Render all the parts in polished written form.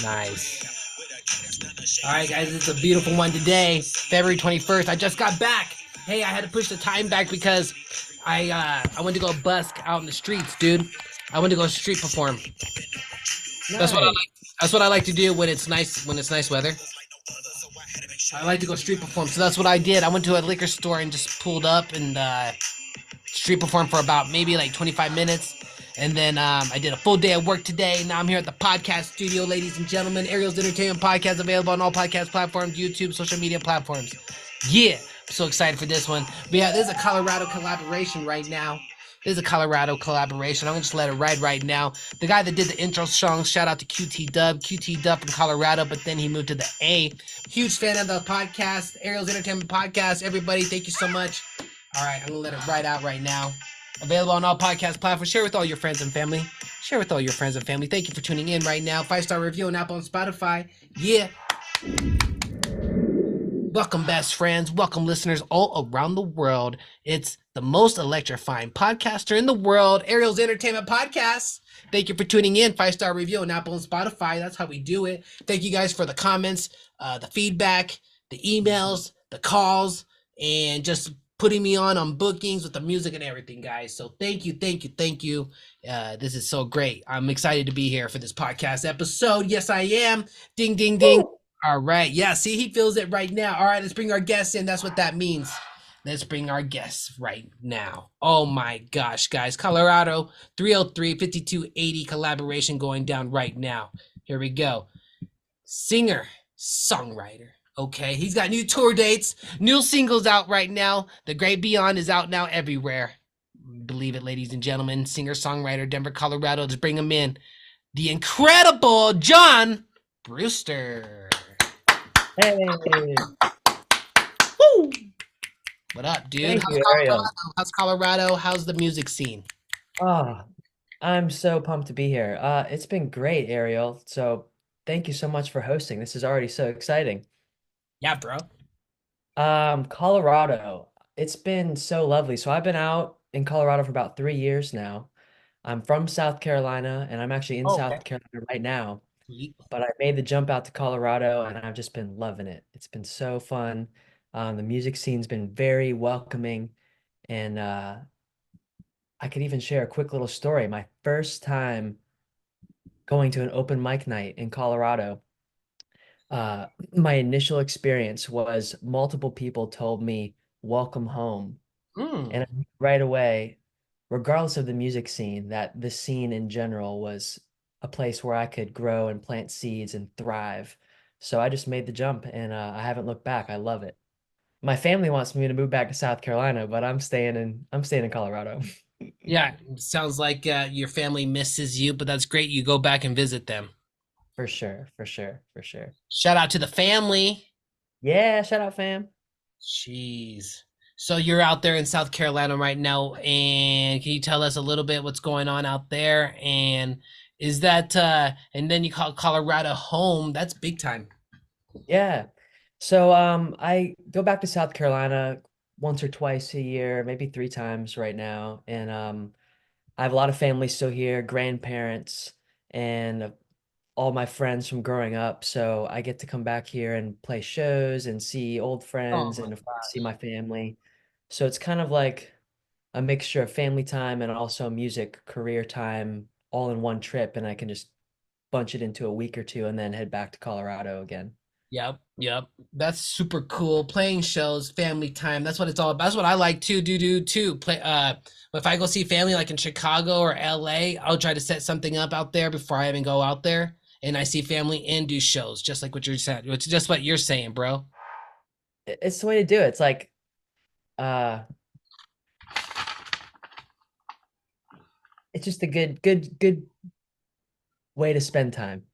Nice. All right, guys, it's a beautiful one today, February 21st. I just got back. Hey, I had to push the time back because I went to go busk out in the streets, dude. I went to go street perform. That's what I Nice. like. That's what I like to do when it's nice weather. I like to go street perform. So that's what I did. I went to a liquor store and just pulled up and street perform for about maybe like 25 minutes. And then I did a full day of work today. Now I'm here at the podcast studio, ladies and gentlemen. Ariel's Entertainment Podcast, available on all podcast platforms, YouTube, social media platforms. Yeah, I'm so excited for this one. But yeah, this is a Colorado collaboration right now. This is a Colorado collaboration. I'm gonna just let it ride right now. The guy that did the intro song, shout out to QT Dub from Colorado, but then he moved to the A. Huge fan of the podcast, Ariel's Entertainment Podcast. Everybody, thank you so much. All right, I'm gonna let it ride out right now. Available on all podcast platforms. Share with all your friends and family. Share with all your friends and family. Thank you for tuning in right now. 5-star review on Apple and Spotify. Yeah. Welcome, best friends. Welcome, listeners all around the world. It's the most electrifying podcaster in the world, Ariel's Entertainment Podcast. Thank you for tuning in. 5-star review on Apple and Spotify. That's how we do it. Thank you guys for the comments, the feedback, the emails, the calls, and just putting me on bookings with the music and everything, guys. So thank you. This is so great. I'm excited to be here for this podcast episode. Yes, I am. Ding, ding, ding. Woo! All right. Yeah, see, he feels it right now. All right, let's bring our guests in. That's what that means. Let's bring our guests right now. Oh my gosh, guys. Colorado 303-5280 collaboration going down right now. Here we go. Singer, songwriter. Okay, he's got new tour dates, new singles out right now. The Great Beyond is out now everywhere. Believe it, ladies and gentlemen. Singer-songwriter, Denver, Colorado. Let's bring him in. The incredible John Brewster. Hey. Woo! What up, dude? Thank you, Ariel. How's Colorado? How's the music scene? Oh, I'm so pumped to be here. It's been great, Ariel. So thank you so much for hosting. This is already so exciting. Yeah, bro. Colorado. It's been so lovely. So I've been out in Colorado for about 3 years now. I'm from South Carolina, and I'm actually in Okay. South Carolina right now. Sweet. But I made the jump out to Colorado, and I've just been loving it. It's been so fun. The music scene's been very welcoming, and I could even share a quick little story. My first time going to an open mic night in Colorado, my initial experience was multiple people told me, "Welcome home." Mm. And I knew right away, regardless of the music scene, that the scene in general was a place where I could grow and plant seeds and thrive. So I just made the jump, and I haven't looked back. I love it. My family wants me to move back to South Carolina, but I'm staying in Colorado. Yeah, sounds like your family misses you, but that's great. You go back and visit them. For sure, for sure, for sure. Shout out to the family. Yeah, shout out, fam. Jeez. So you're out there in South Carolina right now, and can you tell us a little bit what's going on out there? And is that and then you call Colorado home? That's big time. Yeah. So I go back to South Carolina once or twice a year, maybe 3 times right now. And I have a lot of family still here, grandparents, and all my friends from growing up. So I get to come back here and play shows and see old Oh friends my and of course see gosh. my family. So it's kind of like a mixture of family time and also music career time all in one trip, and I can just bunch it into a week or two and then head back to Colorado again. Yep. That's super cool. Playing shows, family time. That's what it's all about. That's what I like to do too. Play if I go see family like in Chicago or LA, I'll try to set something up out there before I even go out there. And I see family and do shows, just like what you're saying. It's just what you're saying, bro. It's the way to do it. It's like uh it's just a good way to spend time.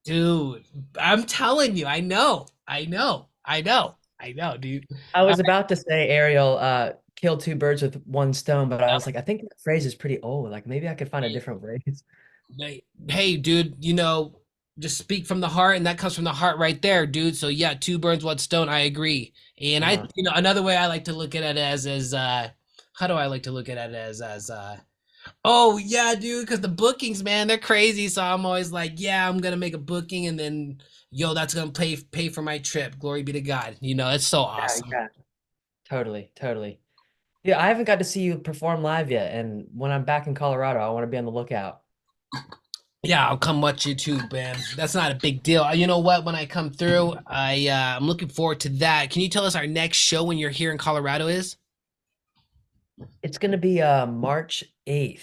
Dude, I'm telling you, I know, dude. I All was about to say, Ariel, kill two birds with one stone, but I right, was like, I think that phrase is pretty old. Like maybe I could find a hey, different phrase. hey, dude, just speak from the heart, and that comes from the heart right there, dude. So yeah, two birds, one stone. I agree. And Uh-huh. another way I like to look at it as how do I like to look at it as Oh yeah, dude, because the bookings, man, they're crazy. So I'm always like, yeah, I'm gonna make a booking, and then yo, that's gonna pay for my trip. Glory be to God. It's so Yeah, awesome. yeah, totally, totally. Yeah, I haven't got to see you perform live yet, and when I'm back in Colorado, I want to be on the lookout. Yeah, I'll come watch you too, man. That's not a big deal. You know what? When I come through, I'm looking forward to that. Can you tell us our next show when you're here in Colorado is? It's gonna be March 8th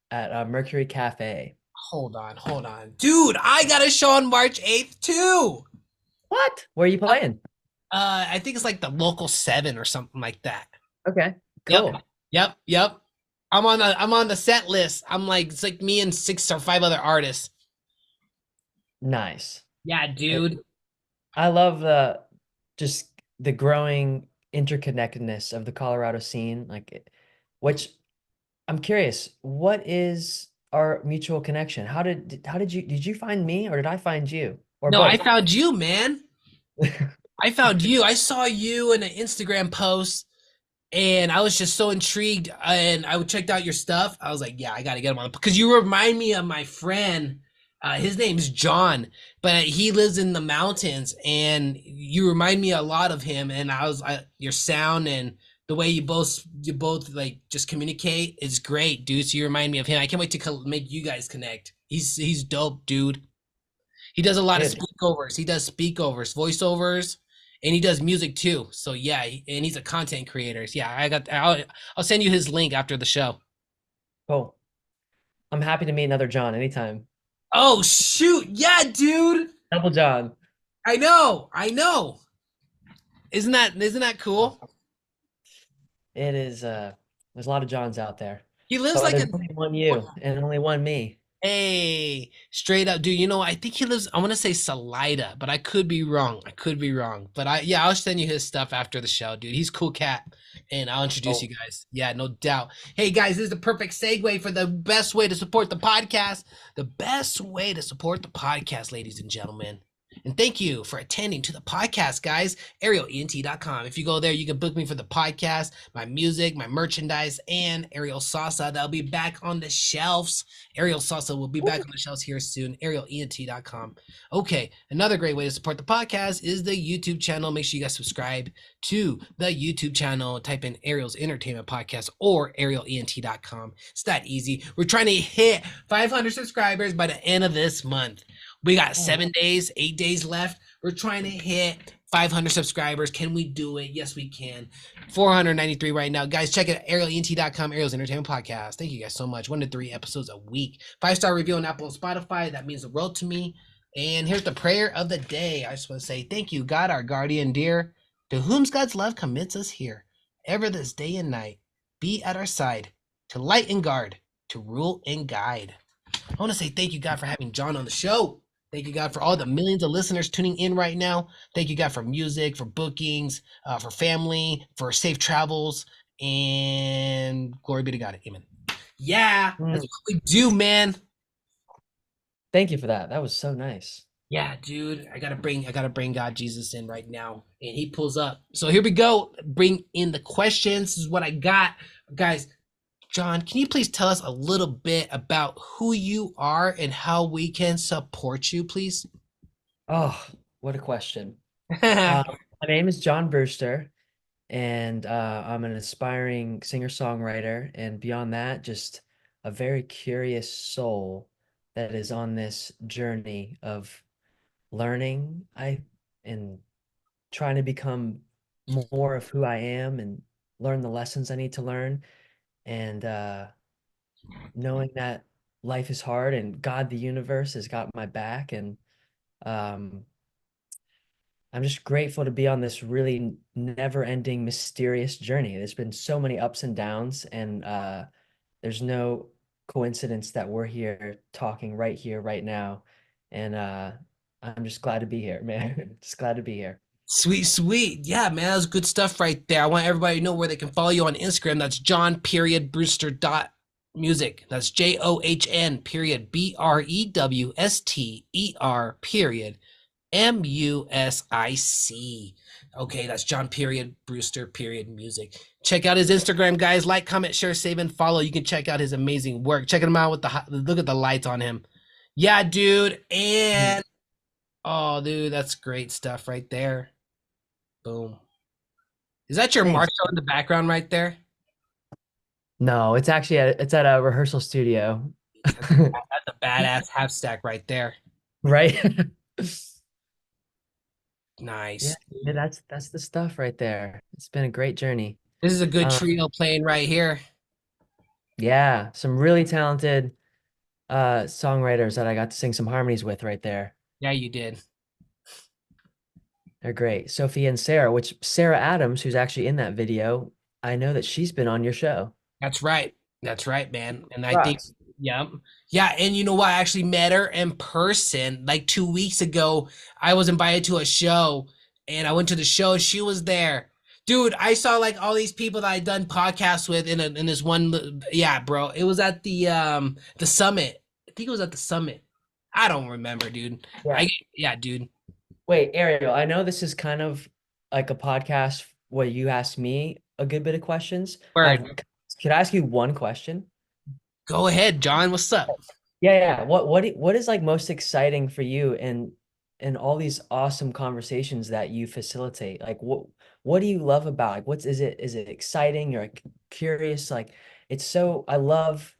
at Mercury Cafe. Hold on, dude. I got a show on March 8th too. What? Where are you playing? I think it's like the local 7 or something like that. Okay, Yep, cool. yep. I'm on the set list. I'm like it's like me and 6 or 5 other artists. Nice. Yeah, It, dude. I love the just the growing interconnectedness of the Colorado scene. Which I'm curious, what is our mutual connection? How did you find me or did I find you? Or No, I both? found you, man. I found you. I saw you in an Instagram post and I was just so intrigued. And I checked out your stuff. I was like, yeah, I got to get him on because you remind me of my friend. His name's John, but he lives in the mountains, and you remind me a lot of him. And your sound and the way you both like just communicate is great, dude. So you remind me of him. I can't wait to make you guys connect. He's dope, dude. He does a lot of Dude, speakovers. He does speakovers, voiceovers, and he does music too. So yeah, and he's a content creator. So, yeah, I'll send you his link after the show. cool. I'm happy to meet another John anytime. Oh shoot, yeah, dude. Double John. I know. Isn't that cool? Awesome. It is there's a lot of Johns out there. He lives But like there's a only one you and only one me. Hey, straight up, dude. I think he lives. I want to say Salida, but I could be wrong. I could be wrong. But yeah, I'll send you his stuff after the show, dude. He's a cool cat, and I'll introduce you Oh, guys. Yeah, no doubt. Hey, guys, this is the perfect segue for the best way to support the podcast. The best way to support the podcast, ladies and gentlemen. And thank you for attending to the podcast, guys. ArielENT.com. If you go there, you can book me for the podcast, my music, my merchandise, and Ariel Salsa. That'll be back on the shelves. Ariel Salsa will be back on the shelves here soon. ArielENT.com. Okay, another great way to support the podcast is the YouTube channel. Make sure you guys subscribe to the YouTube channel. Type in Ariel's Entertainment Podcast or ArielENT.com. It's that easy. We're trying to hit 500 subscribers by the end of this month. We got oh, 7 days, 8 days left. We're trying to hit 500 subscribers. Can we do it? Yes, we can. 493 right now. Guys, check it out. ArielENT.com, Ariel's Entertainment Podcast. Thank you guys so much. 1 to 3 episodes a week. 5-star review on Apple and Spotify. That means the world to me. And here's the prayer of the day. I just want to say thank you, God, our guardian dear, to whom God's love commits us here. Ever this day and night, be at our side, to light and guard, to rule and guide. I want to say thank you, God, for having John on the show. Thank you, God, for all the millions of listeners tuning in right now. Thank you, God, for music, for bookings, for family, for safe travels, and glory be to God. Amen. Yeah, that's mm. what we do, man. Thank you for that. That was so nice. Yeah, dude, I gotta bring God Jesus in right now, and He pulls up. So here we go. Bring in the questions. This is what I got, guys. John, can you please tell us a little bit about who you are and how we can support you, please? Oh, what a question. My name is John Brewster, and I'm an aspiring singer-songwriter, and beyond that, just a very curious soul that is on this journey of learning, and trying to become more of who I am and learn the lessons I need to learn, and knowing that life is hard and God, the universe, has got my back, and um, I'm just grateful to be on this really never-ending, mysterious journey. There's been so many ups and downs, and there's no coincidence that we're here, right now. And I'm just glad to be here, man. Just glad to be here. Sweet, sweet. Yeah, man, that's good stuff right there. I want everybody to know where they can follow you on Instagram. That's John period Brewster dot music. That's JOHN period BREWSTER period MUSIC. Okay, that's John period Brewster period music. Check out his Instagram, guys. Like, comment, share, save, and follow. You can check out his amazing work. Check him out with look at the lights on him. Yeah, dude. Mhm. And oh, dude, that's great stuff right there. Boom. Is that your Thanks. Marshall in the background right there? No, it's actually it's at a rehearsal studio. That's a badass half stack right there. Right? Yeah, Nice. yeah, that's the stuff right there. It's been a great journey. This is a good Um, trio playing right here. yeah, some really talented songwriters that I got to sing some harmonies with right there. Yeah, you did. They're great. Sophie and Sarah, which Sarah Adams, who's actually in that video, I know that she's been on your show. That's right. That's right, man. And I think, Rocks. yeah, yeah. And you know what? I actually met her in person like 2 weeks ago. I was invited to a show, and I went to the show. She was there, dude. I saw like all these people that I'd done podcasts with in this one. Yeah, bro. It was at the summit. I think it was at the summit. I don't remember, dude. Yeah. I yeah, dude. Wait, Ariel, I know this is kind of like a podcast where you ask me a good bit of questions. Word. Could I ask you one question? Go ahead, John. What's up? Yeah, yeah. What is like most exciting for you in all these awesome conversations that you facilitate? Like what do you love about like what's is it exciting? You're like curious, like it's so I love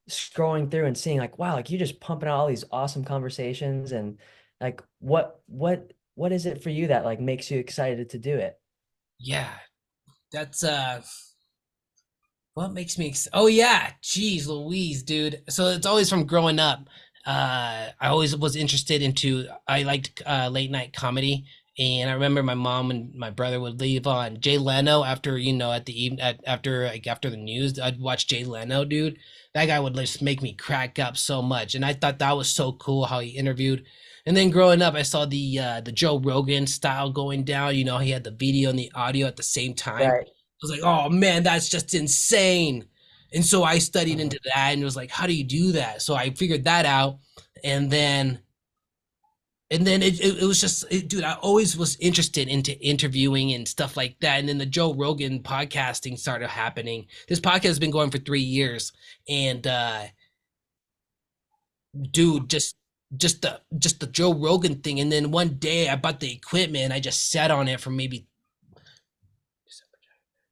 scrolling through and seeing like wow, like you're just pumping out all these awesome conversations and like what is it for you that like makes you excited to do it? Yeah, that's what makes me oh yeah, geez Louise, dude. So it's always from growing up. I always was interested into I liked late night comedy. And I remember my mom and my brother would leave on Jay Leno after, at the even after like after the news. I'd watch Jay Leno, dude. That guy would just make me crack up so much. And I thought that was so cool how he interviewed. And then growing up, I saw the Joe Rogan style going down. He had the video and the audio at the same time. Right. I was like, oh man, that's just insane. And so I studied Uh-huh. into that and was like, how do you do that? So I figured that out. And then it was just dude, I always was interested into interviewing and stuff like that. And then the Joe Rogan podcasting started happening. This podcast has been going for 3 years. And dude, just the Joe Rogan thing. And then one day I bought the equipment and I just sat on it for maybe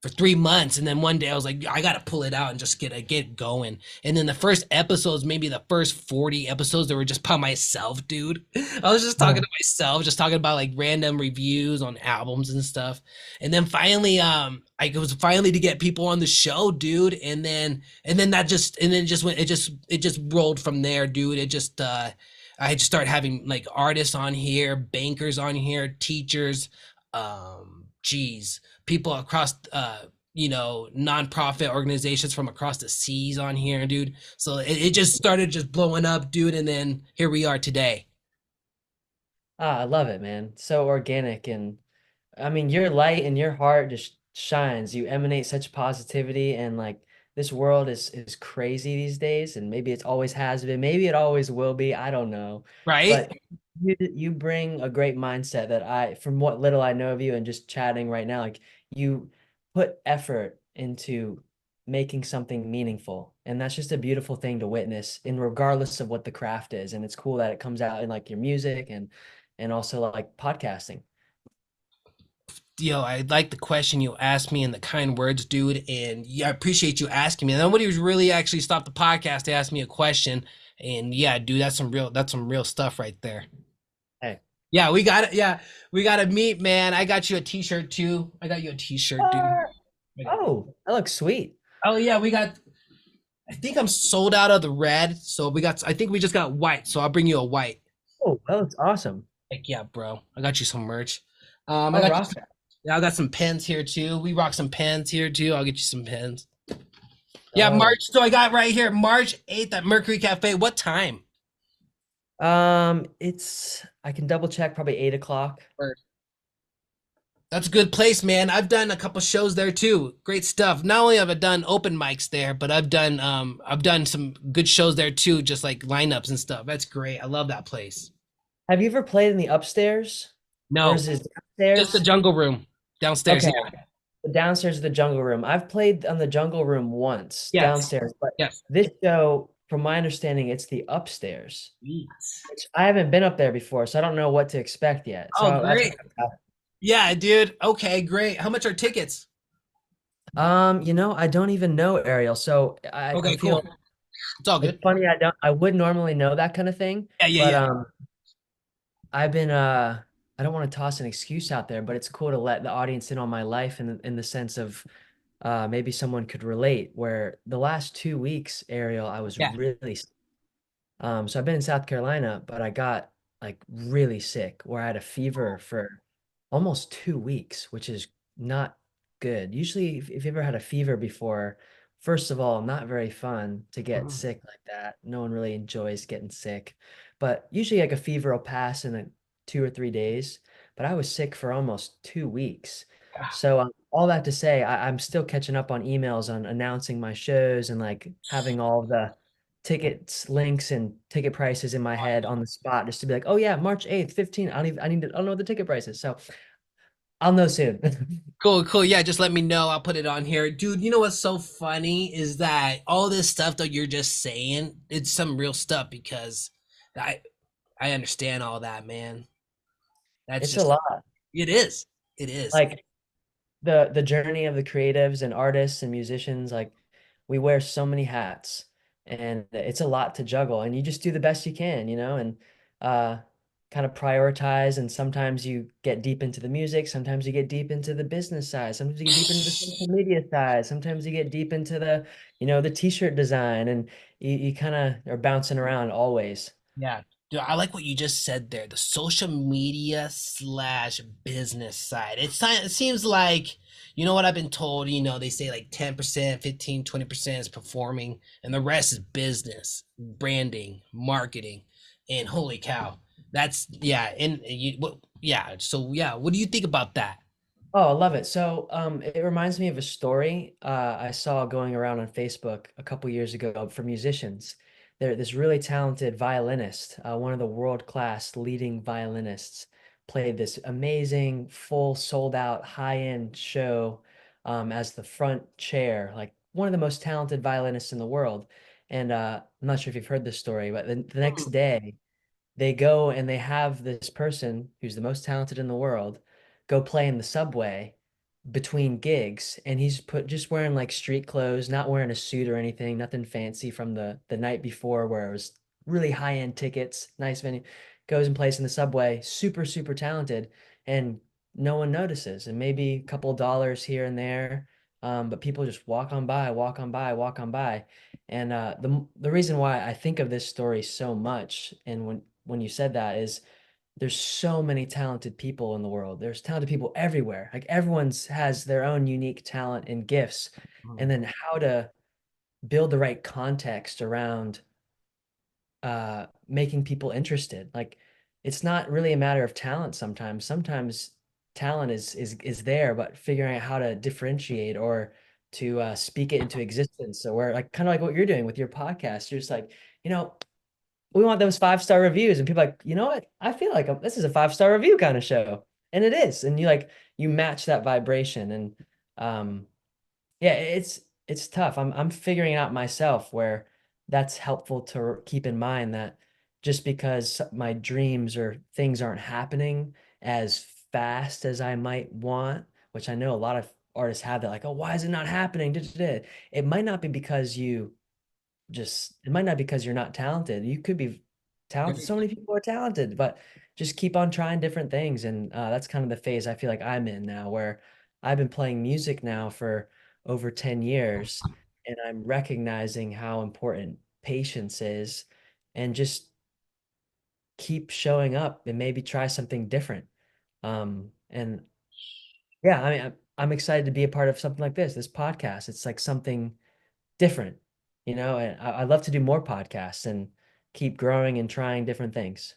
for 3 months, and then one day I was like, I gotta pull it out and just get going. And then the first episodes, maybe the first 40 episodes, they were just by myself, dude. I was just talking Uh-huh. to myself, just talking about like random reviews on albums and stuff. And then finally, I was finally to get people on the show, dude. And then it just went, it just rolled from there, dude. I just started having like artists on here, bankers on here, teachers, geez, people across nonprofit organizations from across the seas on here, dude. So it just started just blowing up, dude, and then here we are today. Ah, I love it, man. So organic and I mean, your light and your heart just shines. You emanate such positivity and like this world is crazy these days and maybe it's always has been. Maybe it always will be. I don't know. Right? But you bring a great mindset that from what little I know of you and just chatting right now, like you put effort into making something meaningful. And that's just a beautiful thing to witness in regardless of what the craft is. And it's cool that it comes out in like your music and also like podcasting. I like the question you asked me and the kind words, dude. And yeah, I appreciate you asking me. Nobody was really actually stopped the podcast to ask me a question. And yeah, dude, that's some real stuff right there. Hey. Yeah, we got it. Yeah, we got to meet, man. I got you a t-shirt too. I got you a t-shirt, dude. Oh, that looks sweet. Oh yeah, we got. I think I'm sold out of the red, so we got. I think we just got white, so I'll bring you a white. Oh, that looks awesome. Heck yeah, bro! I got you some merch. I Oh, got you. rock that. Yeah, I got some pens here too. We rock some pens here too. I'll get you some pens. Yeah, Oh. March. So I got right here, March 8th at Mercury Cafe. What time? It's I can double check, probably 8 o'clock. That's a good place, man. I've done a couple shows there too. Great stuff. Not only have I done open mics there, but I've done some good shows there too, just like lineups and stuff. That's great. I love that place. Have you ever played in the upstairs? Or No, is it just the downstairs? Jungle Room. Downstairs, Okay. yeah. The downstairs of the Jungle Room. I've played on the Jungle Room once Yes. downstairs, but Yes. this show, from my understanding, it's the upstairs, Yes. which I haven't been up there before, so I don't know what to expect yet. Oh, So that's great. Yeah, dude. Okay, great. How much are tickets? I don't even know, Ariel. So I Okay, cool. feel It's all it's good. funny. I would normally know that kind of thing, Yeah, yeah, but yeah. I've been I don't want to toss an excuse out there, but it's cool to let the audience in on my life in the sense of maybe someone could relate. Where the last 2 weeks, Ariel, I was Yeah. really so I've been in South Carolina, but I got like really sick where I had a fever for almost 2 weeks, which is not good. Usually, if you ever had a fever before, first of all, not very fun to get Mhm. sick like that. No one really enjoys getting sick, but usually like a fever will pass in 2 or 3 days. But I was sick for almost 2 weeks. So all that to say, I'm still catching up on emails on announcing my shows and like having all the tickets, links, and ticket prices in my head on the spot just to be like, oh yeah, March 8th, 15. I don't know what the ticket price is. So I'll know soon. Cool, cool. Yeah, just let me know. I'll put it on here. Dude, you know what's so funny is that all this stuff that you're just saying, it's some real stuff because I I understand all that, man. That's It's a just lot. it is. It is. Like the journey of the creatives and artists and musicians, like we wear so many hats and it's a lot to juggle and you just do the best you can, and uh kind of prioritize, and sometimes you get deep into the music, sometimes you get deep into the business side, sometimes you get deep into the social media side, sometimes you get deep into the t-shirt design, and you kind of are bouncing around always. Yeah. Dude, I like what you just said there. The social media slash business side. It seems like, you know what I've been told, they say like 10%, 15, 20% is performing, and the rest is business, branding, marketing. And holy cow. That's yeah, and you what yeah, so yeah, what do you think about that? Oh, I love it. So, it reminds me of a story I saw going around on Facebook a couple years ago for musicians. This really talented violinist, one of the world-class leading violinists, played this amazing, full, sold-out, high-end show as the front chair, like one of the most talented violinists in the world. And I'm not sure if you've heard this story, but the next Mm. day, they go and they have this person who's the most talented in the world go play in the subway between gigs, and he's put just wearing like street clothes, not wearing a suit or anything, nothing fancy from the night before where it was really high-end tickets, nice venue. Goes and plays in the subway, super super talented, and no one notices, and maybe a couple dollars here and there, but people just walk on by, walk on by, walk on by. And the reason why I think of this story so much, and when you said that, is there's so many talented people in the world. There's talented people everywhere. Like everyone's has their own unique talent and gifts. And Mm. then how to build the right context around making people interested. Like it's not really a matter of talent sometimes. Sometimes talent is there, but figuring out how to differentiate or to speak it into existence. So where like kind of like what you're doing with your podcast, you're just like, you know, we want those 5-star reviews, and people are like, you know what, I feel like this is a 5-star review kind of show, and it is, and you match that vibration. And yeah, it's tough. I'm figuring out myself where that's helpful to keep in mind, that just because my dreams or things aren't happening as fast as I might want, which I know a lot of artists have that, like, oh, why is it not happening? It might not be because it might not be because you're not talented. You could be talented. So many people are talented, but just keep on trying different things. And that's kind of the phase I feel like I'm in now, where I've been playing music now for over 10 years, and I'm recognizing how important patience is, and just keep showing up and maybe try something different. And yeah, I mean, I'm excited to be a part of something like this podcast. It's like something different, and I love to do more podcasts and keep growing and trying different things.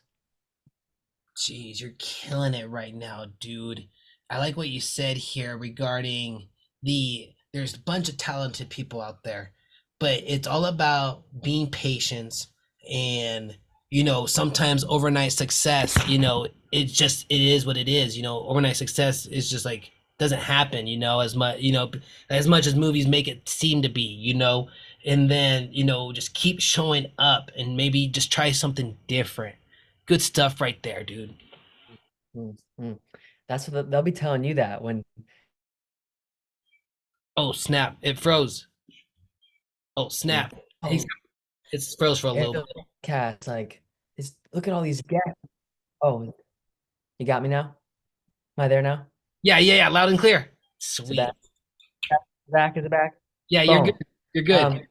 Jeez, you're killing it right now, dude. I like what you said here regarding there's a bunch of talented people out there, but it's all about being patient and sometimes overnight success, it is what it is, overnight success is just like doesn't happen, as much, as much as movies make it seem to be, and then, just keep showing up and maybe just try something different. Good stuff right there, dude. Mm, mm. That's what they'll be telling you that when Oh, snap. It froze. Oh, you, snap. oh, It's froze for a little Ariel bit. cats like it's look at all these gaps. Oh, you got me now? Am I there now? Yeah, yeah, yeah. Loud and clear. Is it Sweet. back? Is it back? Yeah, you're good. Boom. You're good.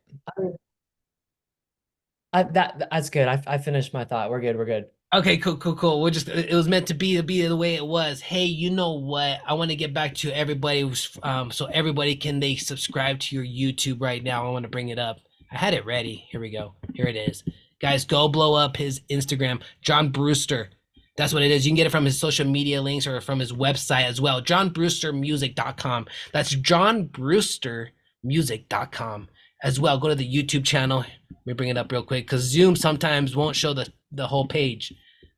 Um, that's good. I finished my thought. We're good. We're good. Okay, cool, cool, cool. We're just it was meant to be the way it was. Hey, you know what? I want to get back to everybody so everybody can they subscribe to your YouTube right now. I want to bring it up. I had it ready. Here we go. Here it is. Guys, go blow up his Instagram, John Brewster. That's what it is. You can get it from his social media links or from his website as well. JohnBrewsterMusic.com. That's JohnBrewsterMusic.com as well. Go to the YouTube channel. Let me bring it up real quick because Zoom sometimes won't show the whole page.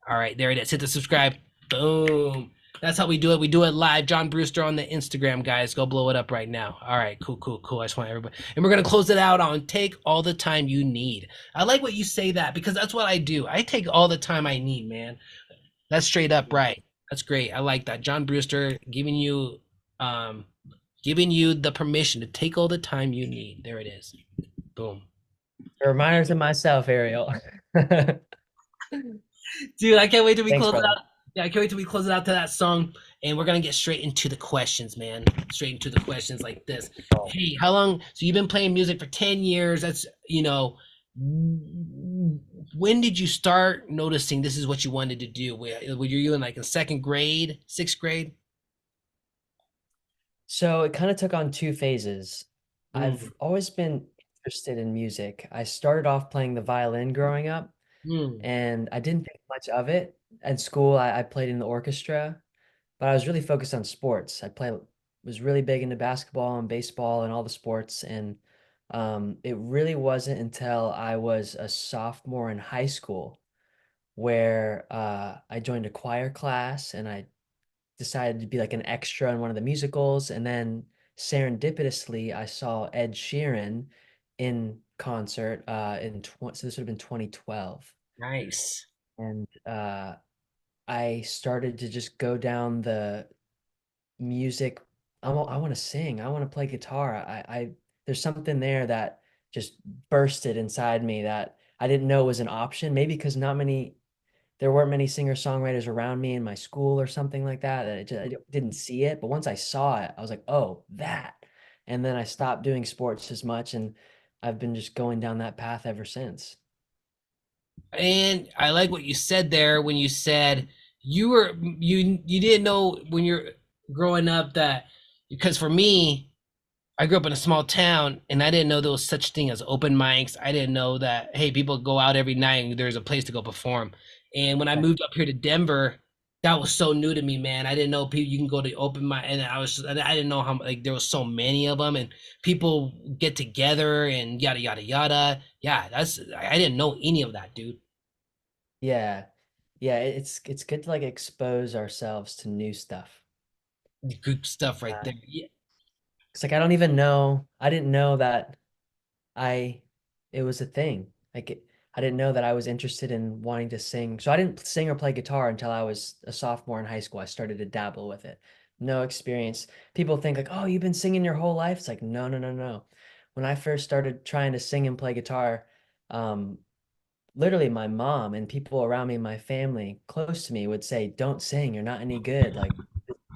All right, there it is. Hit the subscribe. Boom. That's how we do it. We do it live. John Brewster on the Instagram, guys. Go blow it up right now. All right, cool, cool, cool. I just want everybody. And we're going to close it out on take all the time you need. I like what you say that because that's what I do. I take all the time I need, man. That's straight up right. That's great. I like that. John Brewster um giving you the permission to take all the time you need. There it is. Boom. A reminder to myself, Ariel. Dude, I can't wait till we Thanks, close it brother. out. Yeah, I can't wait till we close it out to that song. And we're gonna get straight into the questions, man. Straight into the questions like this. Oh. Hey, how long? So you've been playing music for 10 years. That's, when did you start noticing this is what you wanted to do? Were you in like in second grade, sixth grade? So it kind of took on two phases. Mm, I've always been interested in music. I started off playing the violin growing up, mm, and I didn't think much of it. At school, I played in the orchestra, but I was really focused on sports. Was really big into basketball and baseball and all the sports. And it really wasn't until I was a sophomore in high school where I joined a choir class and I decided to be like an extra in one of the musicals. And then serendipitously, I saw Ed Sheeran in concert so this would have been 2012. nice. And I started to just go down the music. I want to sing. I want to play guitar. There's something there that just bursted inside me that I didn't know was an option. Maybe because there weren't many singer-songwriters around me in my school or something like that. I didn't see it. But once I saw it, I was like, oh, that. And then I stopped doing sports as much, and I've been just going down that path ever since. And I like what you said there when you said you didn't know when you're growing up that because for me, I grew up in a small town and I didn't know there was such thing as open mics. I didn't know that hey, people go out every night and there's a place to go perform. And when I Right. moved up here to Denver, that was so new to me, man. I didn't know people you can go to open mic, and I didn't know how like there was so many of them, and people get together and yada yada yada. Yeah, I didn't know any of that, dude. Yeah. Yeah, it's good to like expose ourselves to new stuff. Good stuff right there. Yeah. It's like I don't even know. I didn't know that I it was a thing. I didn't know that I was interested in wanting to sing. So I didn't sing or play guitar until I was a sophomore in high school. I started to dabble with it. No experience. People think like, "Oh, you've been singing your whole life." It's like, "No, no, no, no." When I first started trying to sing and play guitar, um, literally my mom and people around me, my family close to me would say, "Don't sing. You're not any good." Like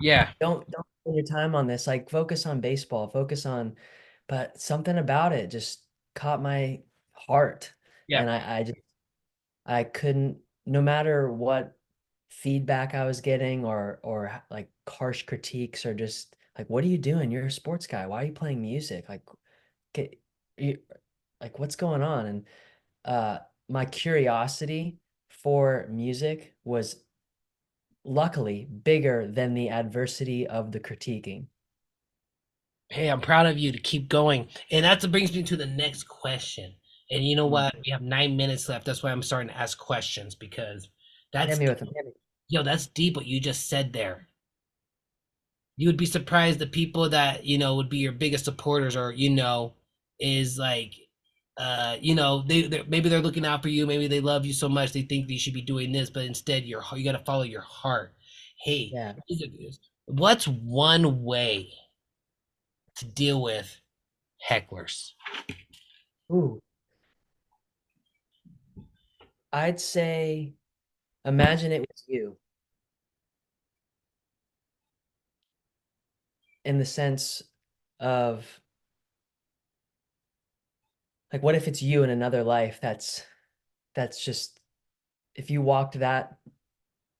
Yeah. don't spend your time on this. Like focus on baseball, focus on, but something about it just caught my heart. Yeah. And I couldn't, no matter what feedback I was getting or like harsh critiques or just like, what are you doing? You're a sports guy. Why are you playing music? Like, get you like what's going on? And uh my curiosity for music was luckily bigger than the adversity of the critiquing. Hey, I'm proud of you to keep going. And that brings me to the next question. And you know Mm. what? We have 9 minutes left. That's why I'm starting to ask questions because Hit that's me with them. Hit me. yo, that's deep what you just said there. you would be surprised the people that would be your biggest supporters, or is like they maybe they're looking out for you, maybe they love you so much they think you should be doing this, but instead you got to follow your heart. Hey, Yeah. what's one way to deal with hecklers? Ooh, I'd say imagine it was you in the sense of like what if it's you in another life that's just if you walked that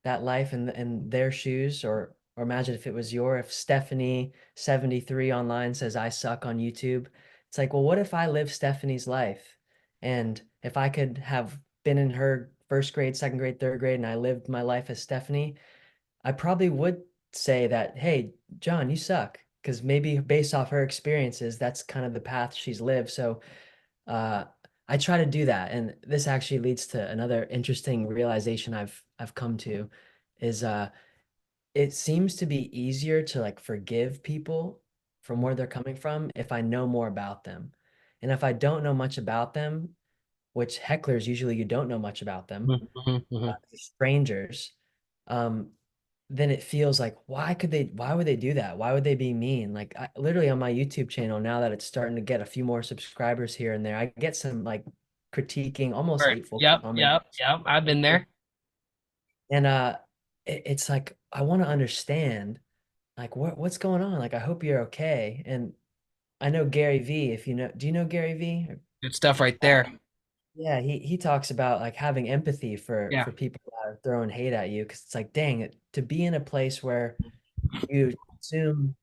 life in their shoes or imagine if it was your if Stephanie 73 online says I suck on YouTube. It's like, well, what if I live Stephanie's life? And if I could have been in her first grade, second grade, third grade, and I lived my life as Stephanie, I probably would say that, hey, John, you suck. Because maybe based off her experiences, that's kind of the path she's lived. So uh, I try to do that, and this actually leads to another interesting realization I've come to, is it seems to be easier to like forgive people from where they're coming from if I know more about them, and if I don't know much about them, which hecklers usually you don't know much about them, Mhm, mhm. strangers, um, then it feels like why would they do that? Why would they be mean? Like literally on my YouTube channel, now that it's starting to get a few more subscribers here and there, I get some like critiquing, almost Right. hateful Yep, comments. yep, yep. I've been there. And it's like I want to understand like what's going on? Like I hope you're okay. And I know Gary V, if you know, do you know Gary V? Good stuff right there. Yeah, he talks about like having empathy Yeah. for people that are throwing hate at you because it's like, dang it, to be in a place where you consume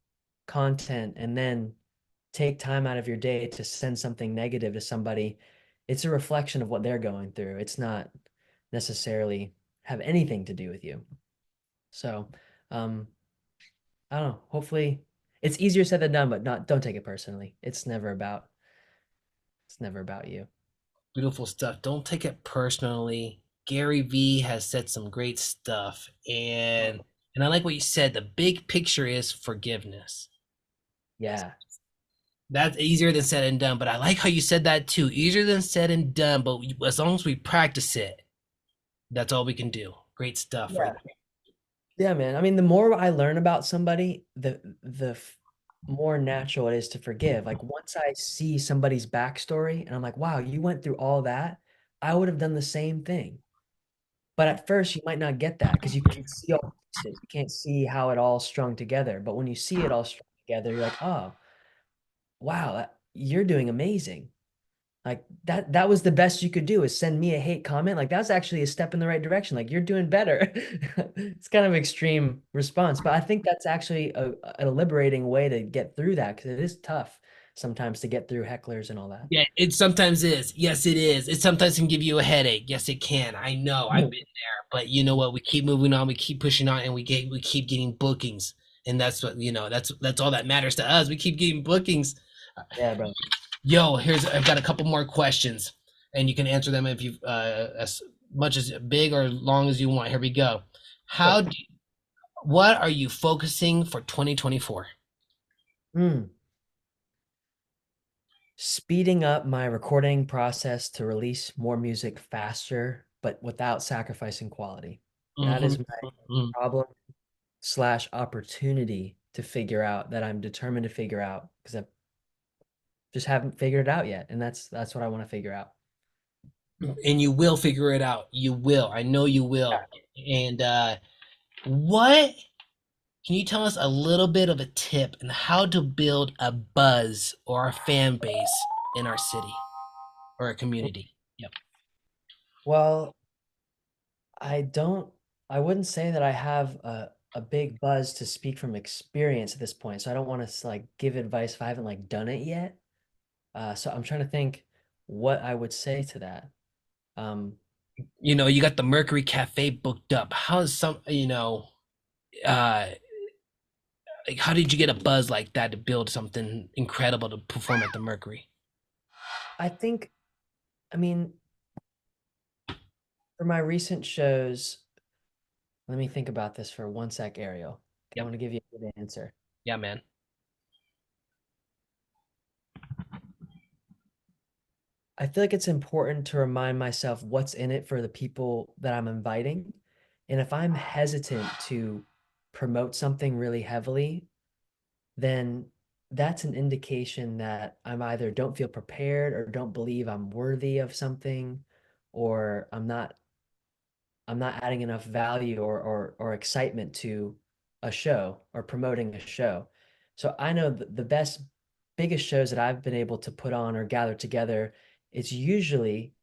content and then take time out of your day to send something negative to somebody, it's a reflection of what they're going through. It's not necessarily have anything to do with you. So, um, I don't know. Hopefully, it's easier said than done, but not don't take it personally. It's never about you. Beautiful stuff. Don't take it personally. Gary V has said some great stuff, and I like what you said. The big picture is forgiveness. Yeah. That's easier than said and done, but I like how you said that too. Easier than said and done, but as long as we practice it, that's all we can do. Great stuff right Yeah. Yeah, man. I mean, the more I learn about somebody, more natural it is to forgive. Like once I see somebody's backstory and I'm like, wow, you went through all that, I would have done the same thing. But at first, you might not get that because you can see all the pieces. You can't see how it all strung together. But when you see it all strung together, you're like, oh, wow, you're doing amazing. Like that was the best you could do is send me a hate comment. Like that's actually a step in the right direction. Like you're doing better. It's kind of extreme response, but I think that's actually a liberating way to get through that because it is tough sometimes to get through hecklers and all that. Yeah, it sometimes is. Yes, it is. It sometimes can give you a headache. Yes, it can. I know. I've been there. But you know what? We keep moving on. We keep pushing on, and we keep getting bookings, and that's what That's all that matters to us. We keep getting bookings. Yeah, bro. Yo, I've got a couple more questions, and you can answer them if you as much as big or long as you want. Here we go. Sure. How do, what are you focusing for 2024? Mm. Speeding up my recording process to release more music faster, but without sacrificing quality. That Mm-hmm. is my problem slash opportunity to figure out that I'm determined to figure out because I just haven't figured it out yet, and that's what I want to figure out. And you will figure it out. You will. I know you will. And what can you tell us a little bit of a tip on how to build a buzz or a fan base in our city or a community? Yep. Well, I don't, I wouldn't say that I have a big buzz to speak from experience at this point. So I don't want to like give advice if I haven't like done it yet. So I'm trying to think what I would say to that. Um, You got the Mercury Cafe booked up. How's uh, like, how did you get a buzz like that to build something incredible to perform at the Mercury? I think, I mean, for my recent shows, let me think about this for one sec, Ariel. I Yep. want to give you a good answer. Yeah, man. I feel like it's important to remind myself what's in it for the people that I'm inviting. And if I'm hesitant to promote something really heavily, then that's an indication that I'm either don't feel prepared or don't believe I'm worthy of something, or I'm not adding enough value or excitement to a show or promoting a show. So I know the best, biggest shows that I've been able to put on or gather together, it's usually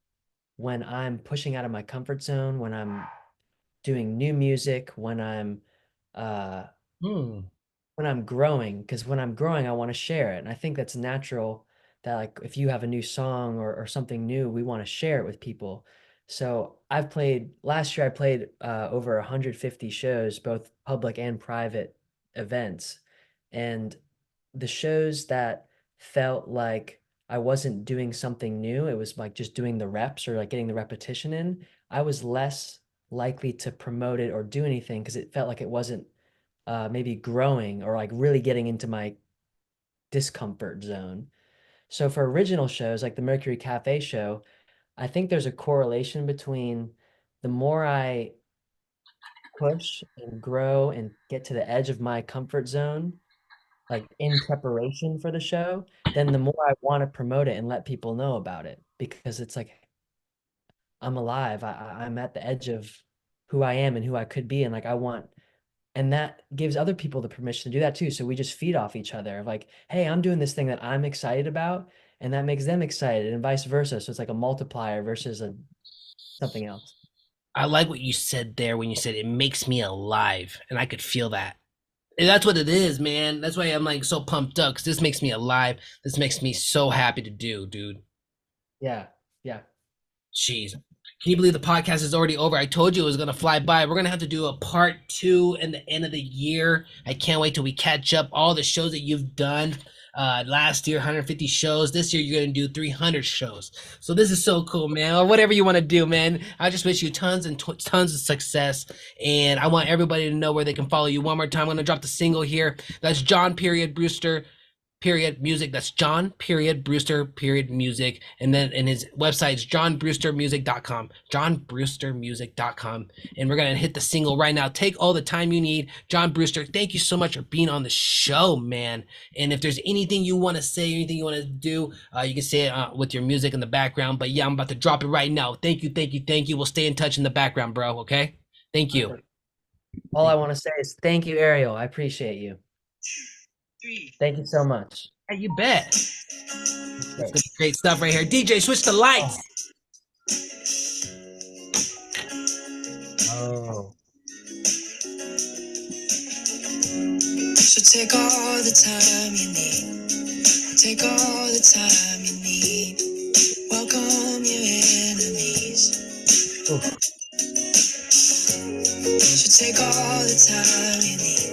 when I'm pushing out of my comfort zone, when I'm doing new music, uh Hmm. when I'm growing, because when I'm growing, I want to share it. And I think that's natural that like if you have a new song or something new, we want to share it with people. So I've played last year, I played over 150 shows, both public and private events. And the shows that felt like I wasn't doing something new, it was like just doing the reps or like getting the repetition in, I was less likely to promote it or do anything because it felt like it wasn't maybe growing or like really getting into my discomfort zone. So for original shows like the Mercury Cafe show, I think there's a correlation between the more I push and grow and get to the edge of my comfort zone, like in preparation for the show, then the more I want to promote it and let people know about it because it's like I'm alive. I'm at the edge of who I am and who I could be. And like I want and that gives other people the permission to do that too. So we just feed off each other of like, hey, I'm doing this thing that I'm excited about, and that makes them excited, and vice versa. So it's like a multiplier versus a something else. I like what you said there when you said it makes me alive, and I could feel that. And that's what it is, man. That's why I'm like so pumped up because this makes me alive. This makes me so happy to do, dude. Yeah, yeah. Jeez. Can you believe the podcast is already over? I told you it was gonna fly by. We're gonna have to do a part two in the end of the year. I can't wait till we catch up all the shows that you've done. Last year, 150 shows. This year, you're gonna do 300 shows. So this is so cool, man. Or whatever you want to do, man. I just wish you tons and tons of success. And I want everybody to know where they can follow you. One more time, I'm gonna drop the single here. That's John period Brewster period music. That's John period Brewster period music. And then in his website is johnbrewstermusic.com. Johnbrewstermusic.com. And we're gonna hit the single right now. Take all the time you need. John Brewster, thank you so much for being on the show, man. And if there's anything you want to say, anything you want to do, you can say it with your music in the background. But yeah, I'm about to drop it right now. Thank you, thank you, thank you. We'll stay in touch in the background, bro. Okay. Thank you. Perfect. All I want to say is thank you, Ariel. I appreciate you. Thank you so much. Hey, you bet. It's It's great. gonna be great stuff right here. DJ, switch the Oh, lights. oh. So take all the time you need. Take all the time you need. Welcome your enemies. Oof. So take all the time you need.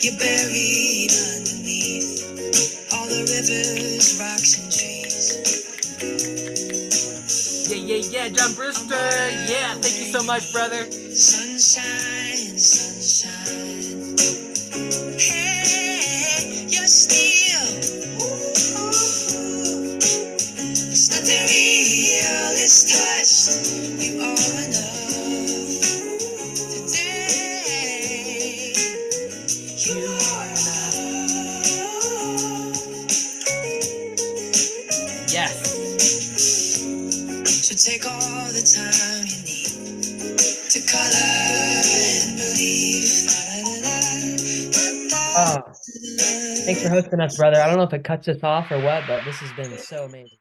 You're buried underneath all the rivers, rocks, and trees. Yeah, yeah, yeah, John Brewster. Yeah, thank you so much, brother. Sunshine, sunshine. Hey, you're still. It's nothing real, it's touched. You are enough. Today, you are enough. Yes. So take all the time you need to color and believe. Oh, thanks for hosting us, brother. I don't know if it cuts us off or what, but this has been so amazing.